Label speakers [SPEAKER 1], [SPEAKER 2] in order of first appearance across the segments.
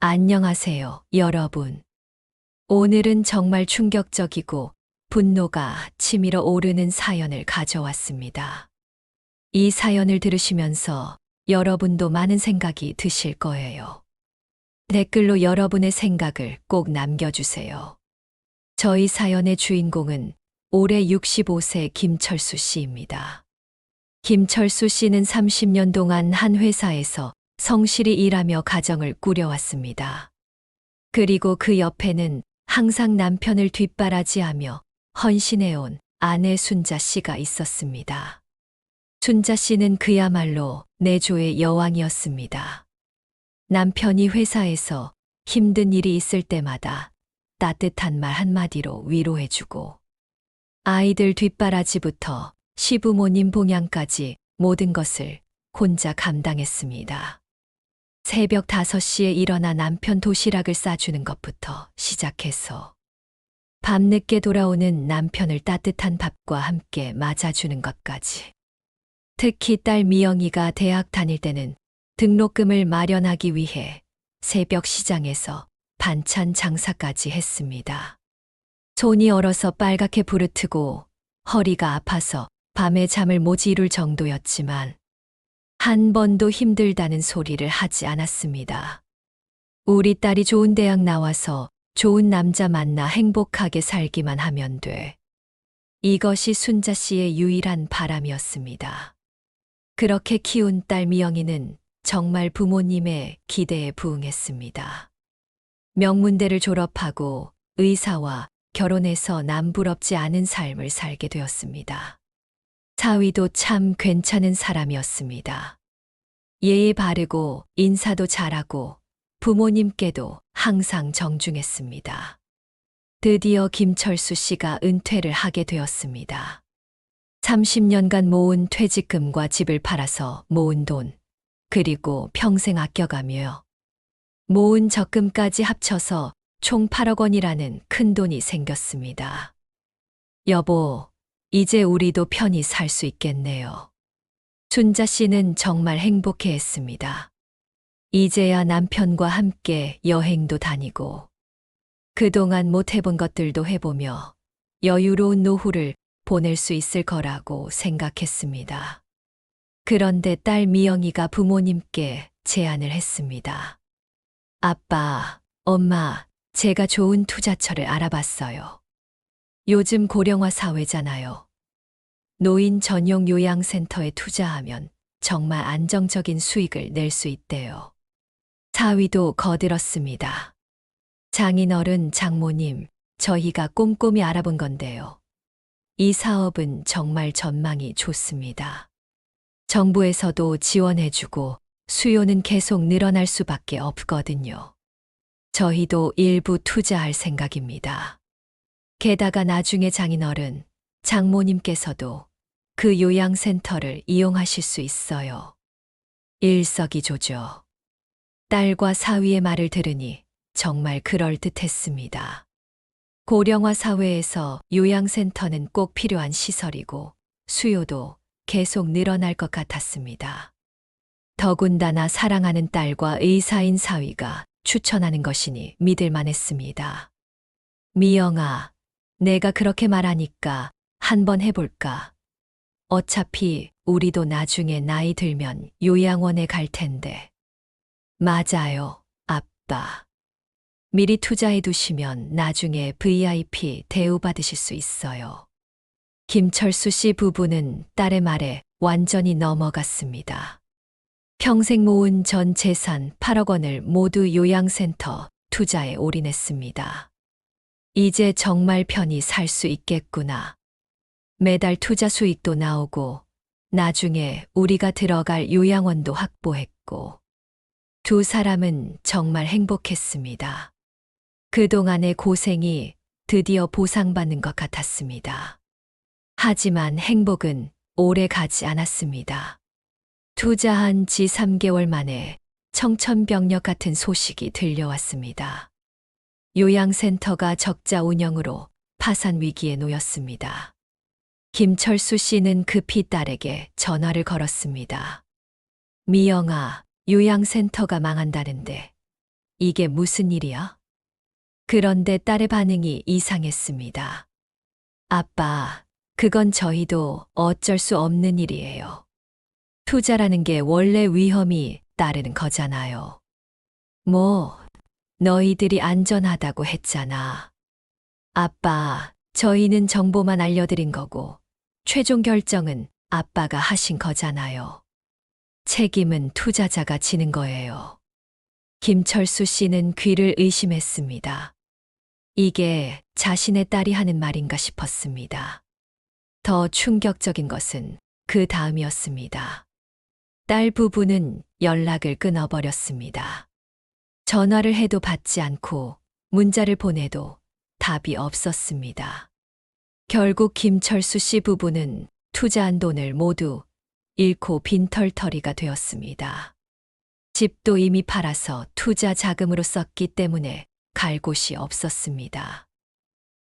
[SPEAKER 1] 안녕하세요, 여러분. 오늘은 정말 충격적이고 분노가 치밀어 오르는 사연을 가져왔습니다. 이 사연을 들으시면서 여러분도 많은 생각이 드실 거예요. 댓글로 여러분의 생각을 꼭 남겨주세요. 저희 사연의 주인공은 올해 65세 김철수 씨입니다. 김철수 씨는 30년 동안 한 회사에서 성실히 일하며 가정을 꾸려왔습니다. 그리고 그 옆에는 항상 남편을 뒷바라지하며 헌신해온 아내 순자 씨가 있었습니다. 순자 씨는 그야말로 내조의 여왕이었습니다. 남편이 회사에서 힘든 일이 있을 때마다 따뜻한 말 한마디로 위로해주고 아이들 뒷바라지부터 시부모님 봉양까지 모든 것을 혼자 감당했습니다. 새벽 5시에 일어나 남편 도시락을 싸주는 것부터 시작해서 밤늦게 돌아오는 남편을 따뜻한 밥과 함께 맞아주는 것까지. 특히 딸 미영이가 대학 다닐 때는 등록금을 마련하기 위해 새벽 시장에서 반찬 장사까지 했습니다. 손이 얼어서 빨갛게 부르트고 허리가 아파서 밤에 잠을 못 이룰 정도였지만 한 번도 힘들다는 소리를 하지 않았습니다. 우리 딸이 좋은 대학 나와서 좋은 남자 만나 행복하게 살기만 하면 돼. 이것이 순자 씨의 유일한 바람이었습니다. 그렇게 키운 딸 미영이는 정말 부모님의 기대에 부응했습니다. 명문대를 졸업하고 의사와 결혼해서 남부럽지 않은 삶을 살게 되었습니다. 사위도 참 괜찮은 사람이었습니다. 예의 바르고 인사도 잘하고 부모님께도 항상 정중했습니다. 드디어 김철수 씨가 은퇴를 하게 되었습니다. 30년간 모은 퇴직금과 집을 팔아서 모은 돈, 그리고 평생 아껴가며 모은 적금까지 합쳐서 총 8억 원이라는 큰 돈이 생겼습니다. 여보, 이제 우리도 편히 살 수 있겠네요. 순자 씨는 정말 행복해했습니다. 이제야 남편과 함께 여행도 다니고 그동안 못 해본 것들도 해보며 여유로운 노후를 보낼 수 있을 거라고 생각했습니다. 그런데 딸 미영이가 부모님께 제안을 했습니다. 아빠, 엄마, 제가 좋은 투자처를 알아봤어요. 요즘 고령화 사회잖아요. 노인 전용 요양센터에 투자하면 정말 안정적인 수익을 낼 수 있대요. 사위도 거들었습니다. 장인어른, 장모님, 저희가 꼼꼼히 알아본 건데요. 이 사업은 정말 전망이 좋습니다. 정부에서도 지원해주고 수요는 계속 늘어날 수밖에 없거든요. 저희도 일부 투자할 생각입니다. 게다가 나중에 장인어른, 장모님께서도 그 요양센터를 이용하실 수 있어요. 일석이조죠. 딸과 사위의 말을 들으니 정말 그럴듯했습니다. 고령화 사회에서 요양센터는 꼭 필요한 시설이고 수요도 계속 늘어날 것 같았습니다. 더군다나 사랑하는 딸과 의사인 사위가 추천하는 것이니 믿을만했습니다. 미영아, 내가 그렇게 말하니까 한번 해볼까? 어차피 우리도 나중에 나이 들면 요양원에 갈 텐데. 맞아요, 아빠. 미리 투자해 두시면 나중에 VIP 대우받으실 수 있어요. 김철수 씨 부부는 딸의 말에 완전히 넘어갔습니다. 평생 모은 전 재산 8억 원을 모두 요양센터 투자에 올인했습니다. 이제 정말 편히 살 수 있겠구나. 매달 투자 수익도 나오고 나중에 우리가 들어갈 요양원도 확보했고 두 사람은 정말 행복했습니다. 그동안의 고생이 드디어 보상받는 것 같았습니다. 하지만 행복은 오래 가지 않았습니다. 투자한 지 3개월 만에 청천벽력 같은 소식이 들려왔습니다. 요양센터가 적자 운영으로 파산 위기에 놓였습니다. 김철수 씨는 급히 딸에게 전화를 걸었습니다. 미영아, 요양센터가 망한다는데 이게 무슨 일이야? 그런데 딸의 반응이 이상했습니다. 아빠, 그건 저희도 어쩔 수 없는 일이에요. 투자라는 게 원래 위험이 따르는 거잖아요. 뭐, 너희들이 안전하다고 했잖아. 아빠, 저희는 정보만 알려드린 거고, 최종 결정은 아빠가 하신 거잖아요. 책임은 투자자가 지는 거예요. 김철수 씨는 귀를 의심했습니다. 이게 자신의 딸이 하는 말인가 싶었습니다. 더 충격적인 것은 그 다음이었습니다. 딸 부부는 연락을 끊어버렸습니다. 전화를 해도 받지 않고 문자를 보내도 답이 없었습니다. 결국 김철수 씨 부부는 투자한 돈을 모두 잃고 빈털터리가 되었습니다. 집도 이미 팔아서 투자 자금으로 썼기 때문에 갈 곳이 없었습니다.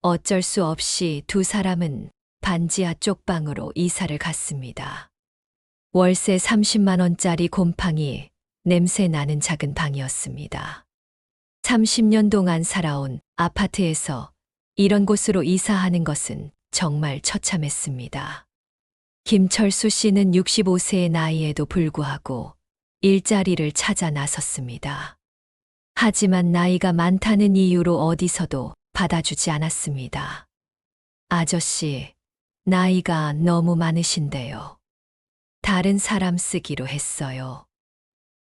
[SPEAKER 1] 어쩔 수 없이 두 사람은 반지하 쪽방으로 이사를 갔습니다. 월세 30만 원짜리 곰팡이 냄새 나는 작은 방이었습니다. 30년 동안 살아온 아파트에서 이런 곳으로 이사하는 것은 정말 처참했습니다. 김철수 씨는 65세의 나이에도 불구하고 일자리를 찾아 나섰습니다. 하지만 나이가 많다는 이유로 어디서도 받아주지 않았습니다. 아저씨, 나이가 너무 많으신데요. 다른 사람 쓰기로 했어요.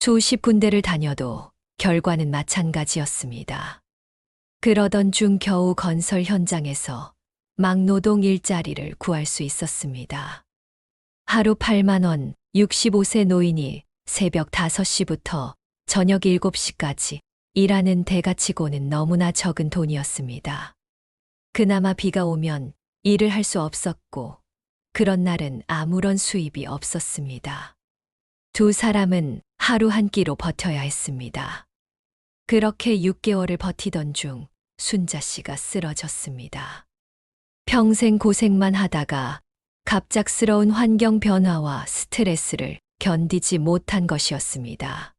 [SPEAKER 1] 수십 군데를 다녀도 결과는 마찬가지였습니다. 그러던 중 겨우 건설 현장에서 막노동 일자리를 구할 수 있었습니다. 하루 8만 원, 65세 노인이 새벽 5시부터 저녁 7시까지 일하는 대가치고는 너무나 적은 돈이었습니다. 그나마 비가 오면 일을 할 수 없었고, 그런 날은 아무런 수입이 없었습니다. 두 사람은 하루 한 끼로 버텨야 했습니다. 그렇게 6개월을 버티던 중 순자 씨가 쓰러졌습니다. 평생 고생만 하다가 갑작스러운 환경 변화와 스트레스를 견디지 못한 것이었습니다.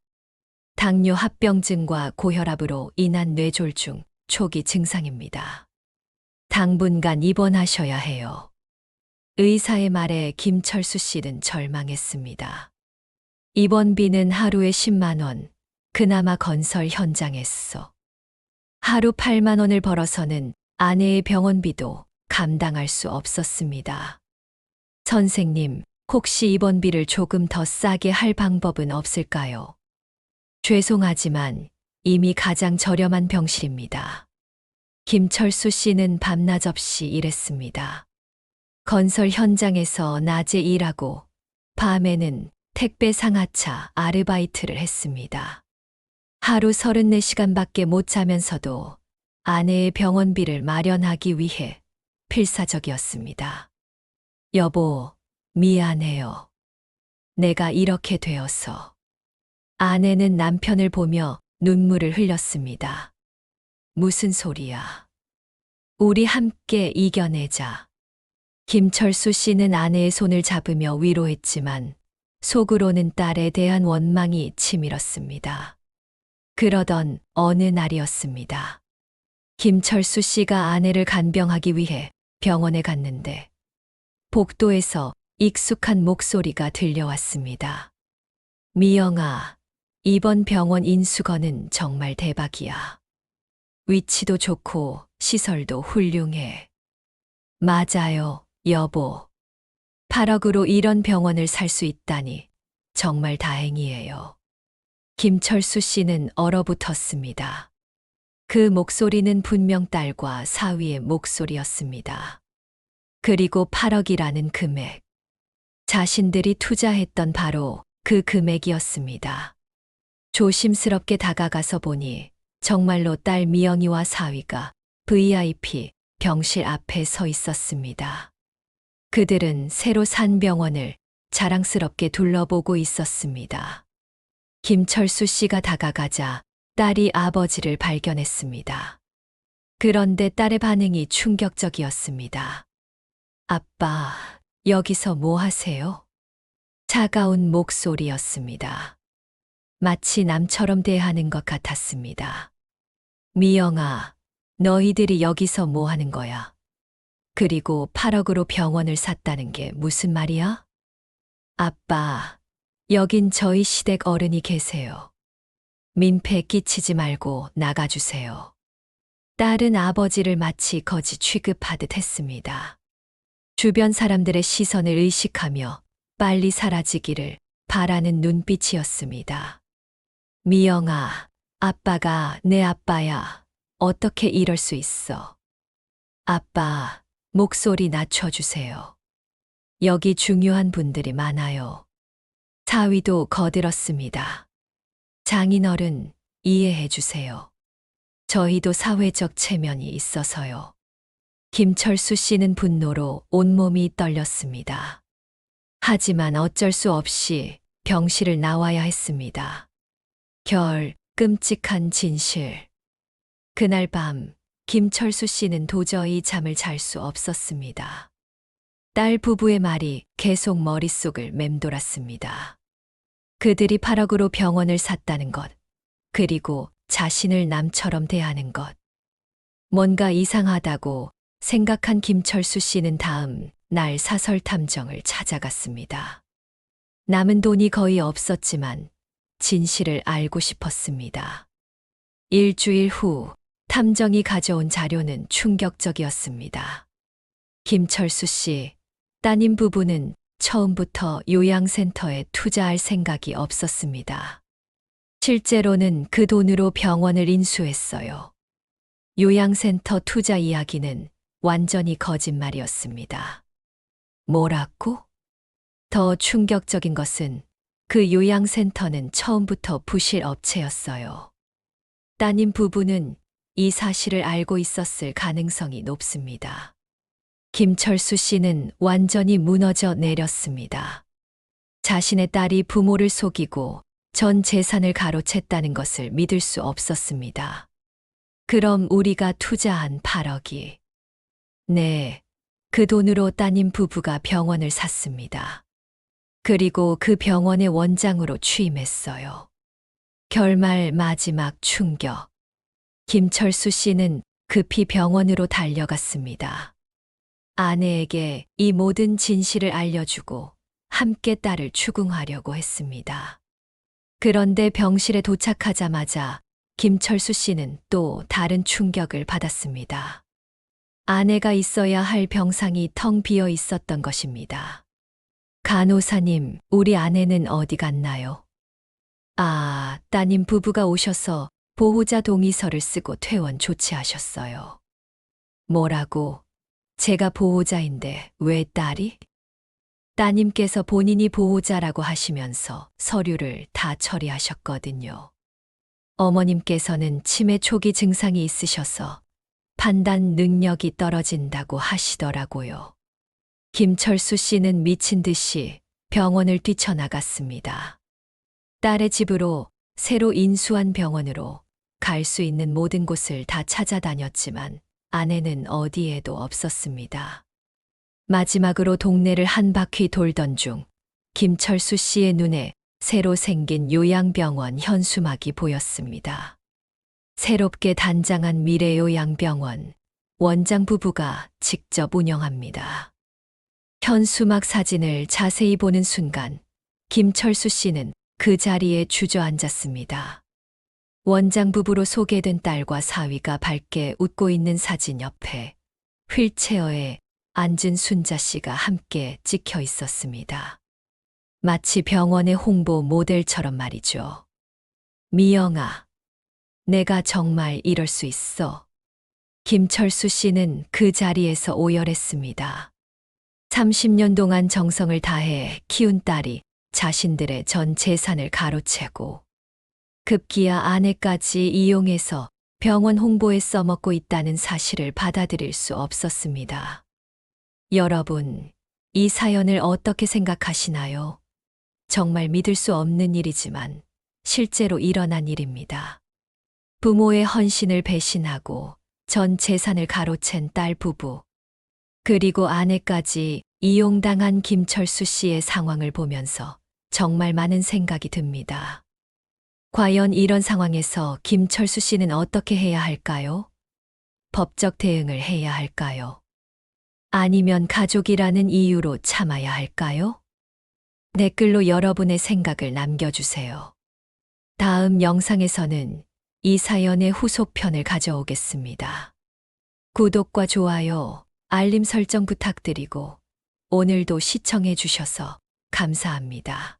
[SPEAKER 1] 당뇨 합병증과 고혈압으로 인한 뇌졸중 초기 증상입니다. 당분간 입원하셔야 해요. 의사의 말에 김철수 씨는 절망했습니다. 입원비는 하루에 10만 원, 그나마 건설 현장에서. 하루 8만 원을 벌어서는 아내의 병원비도 감당할 수 없었습니다. 선생님, 혹시 입원비를 조금 더 싸게 할 방법은 없을까요? 죄송하지만 이미 가장 저렴한 병실입니다. 김철수 씨는 밤낮 없이 일했습니다. 건설 현장에서 낮에 일하고 밤에는 택배 상하차 아르바이트를 했습니다. 하루 34시간밖에 못 자면서도 아내의 병원비를 마련하기 위해 필사적이었습니다. 여보, 미안해요. 내가 이렇게 되어서. 아내는 남편을 보며 눈물을 흘렸습니다. 무슨 소리야. 우리 함께 이겨내자. 김철수 씨는 아내의 손을 잡으며 위로했지만 속으로는 딸에 대한 원망이 치밀었습니다. 그러던 어느 날이었습니다. 김철수 씨가 아내를 간병하기 위해 병원에 갔는데 복도에서 익숙한 목소리가 들려왔습니다. 미영아, 이번 병원 인수거는 정말 대박이야. 위치도 좋고 시설도 훌륭해. 맞아요, 여보. 8억으로 이런 병원을 살 수 있다니 정말 다행이에요. 김철수 씨는 얼어붙었습니다. 그 목소리는 분명 딸과 사위의 목소리였습니다. 그리고 8억이라는 금액. 자신들이 투자했던 바로 그 금액이었습니다. 조심스럽게 다가가서 보니 정말로 딸 미영이와 사위가 VIP 병실 앞에 서 있었습니다. 그들은 새로 산 병원을 자랑스럽게 둘러보고 있었습니다. 김철수 씨가 다가가자 딸이 아버지를 발견했습니다. 그런데 딸의 반응이 충격적이었습니다. 아빠, 여기서 뭐 하세요? 차가운 목소리였습니다. 마치 남처럼 대하는 것 같았습니다. 미영아, 너희들이 여기서 뭐 하는 거야? 그리고 8억으로 병원을 샀다는 게 무슨 말이야? 아빠, 여긴 저희 시댁 어른이 계세요. 민폐 끼치지 말고 나가주세요. 딸은 아버지를 마치 거지 취급하듯 했습니다. 주변 사람들의 시선을 의식하며 빨리 사라지기를 바라는 눈빛이었습니다. 미영아, 아빠가 내 아빠야. 어떻게 이럴 수 있어? 아빠, 목소리 낮춰주세요. 여기 중요한 분들이 많아요. 사위도 거들었습니다. 장인어른, 이해해 주세요. 저희도 사회적 체면이 있어서요. 김철수 씨는 분노로 온몸이 떨렸습니다. 하지만 어쩔 수 없이 병실을 나와야 했습니다. 끔찍한 진실. 그날 밤, 김철수 씨는 도저히 잠을 잘 수 없었습니다. 딸 부부의 말이 계속 머릿속을 맴돌았습니다. 그들이 8억으로 병원을 샀다는 것, 그리고 자신을 남처럼 대하는 것. 뭔가 이상하다고 생각한 김철수 씨는 다음 날 사설 탐정을 찾아갔습니다. 남은 돈이 거의 없었지만 진실을 알고 싶었습니다. 일주일 후 탐정이 가져온 자료는 충격적이었습니다. 김철수 씨, 따님 부부는 처음부터 요양센터에 투자할 생각이 없었습니다. 실제로는 그 돈으로 병원을 인수했어요. 요양센터 투자 이야기는 완전히 거짓말이었습니다. 뭐라고? 더 충격적인 것은 그 요양센터는 처음부터 부실 업체였어요. 따님 부부는 이 사실을 알고 있었을 가능성이 높습니다. 김철수 씨는 완전히 무너져 내렸습니다. 자신의 딸이 부모를 속이고 전 재산을 가로챘다는 것을 믿을 수 없었습니다. 그럼 우리가 투자한 8억이. 네, 그 돈으로 따님 부부가 병원을 샀습니다. 그리고 그 병원의 원장으로 취임했어요. 결말 마지막 충격. 김철수 씨는 급히 병원으로 달려갔습니다. 아내에게 이 모든 진실을 알려주고 함께 딸을 추궁하려고 했습니다. 그런데 병실에 도착하자마자 김철수 씨는 또 다른 충격을 받았습니다. 아내가 있어야 할 병상이 텅 비어 있었던 것입니다. 간호사님, 우리 아내는 어디 갔나요? 아, 따님 부부가 오셔서 보호자 동의서를 쓰고 퇴원 조치하셨어요. 뭐라고? 제가 보호자인데 왜 딸이? 따님께서 본인이 보호자라고 하시면서 서류를 다 처리하셨거든요. 어머님께서는 치매 초기 증상이 있으셔서 판단 능력이 떨어진다고 하시더라고요. 김철수 씨는 미친 듯이 병원을 뛰쳐나갔습니다. 딸의 집으로 새로 인수한 병원으로 갈 수 있는 모든 곳을 다 찾아다녔지만 아내는 어디에도 없었습니다. 마지막으로 동네를 한 바퀴 돌던 중 김철수 씨의 눈에 새로 생긴 요양병원 현수막이 보였습니다. 새롭게 단장한 미래요양병원, 원장 부부가 직접 운영합니다. 현수막 사진을 자세히 보는 순간 김철수 씨는 그 자리에 주저앉았습니다. 원장 부부로 소개된 딸과 사위가 밝게 웃고 있는 사진 옆에 휠체어에 앉은 순자 씨가 함께 찍혀 있었습니다. 마치 병원의 홍보 모델처럼 말이죠. 미영아, 내가 정말 이럴 수 있어. 김철수 씨는 그 자리에서 오열했습니다. 30년 동안 정성을 다해 키운 딸이 자신들의 전 재산을 가로채고 급기야 아내까지 이용해서 병원 홍보에 써먹고 있다는 사실을 받아들일 수 없었습니다. 여러분, 이 사연을 어떻게 생각하시나요? 정말 믿을 수 없는 일이지만 실제로 일어난 일입니다. 부모의 헌신을 배신하고 전 재산을 가로챈 딸 부부, 그리고 아내까지 이용당한 김철수 씨의 상황을 보면서 정말 많은 생각이 듭니다. 과연 이런 상황에서 김철수 씨는 어떻게 해야 할까요? 법적 대응을 해야 할까요? 아니면 가족이라는 이유로 참아야 할까요? 댓글로 여러분의 생각을 남겨주세요. 다음 영상에서는 이 사연의 후속편을 가져오겠습니다. 구독과 좋아요, 알림 설정 부탁드리고 오늘도 시청해 주셔서 감사합니다.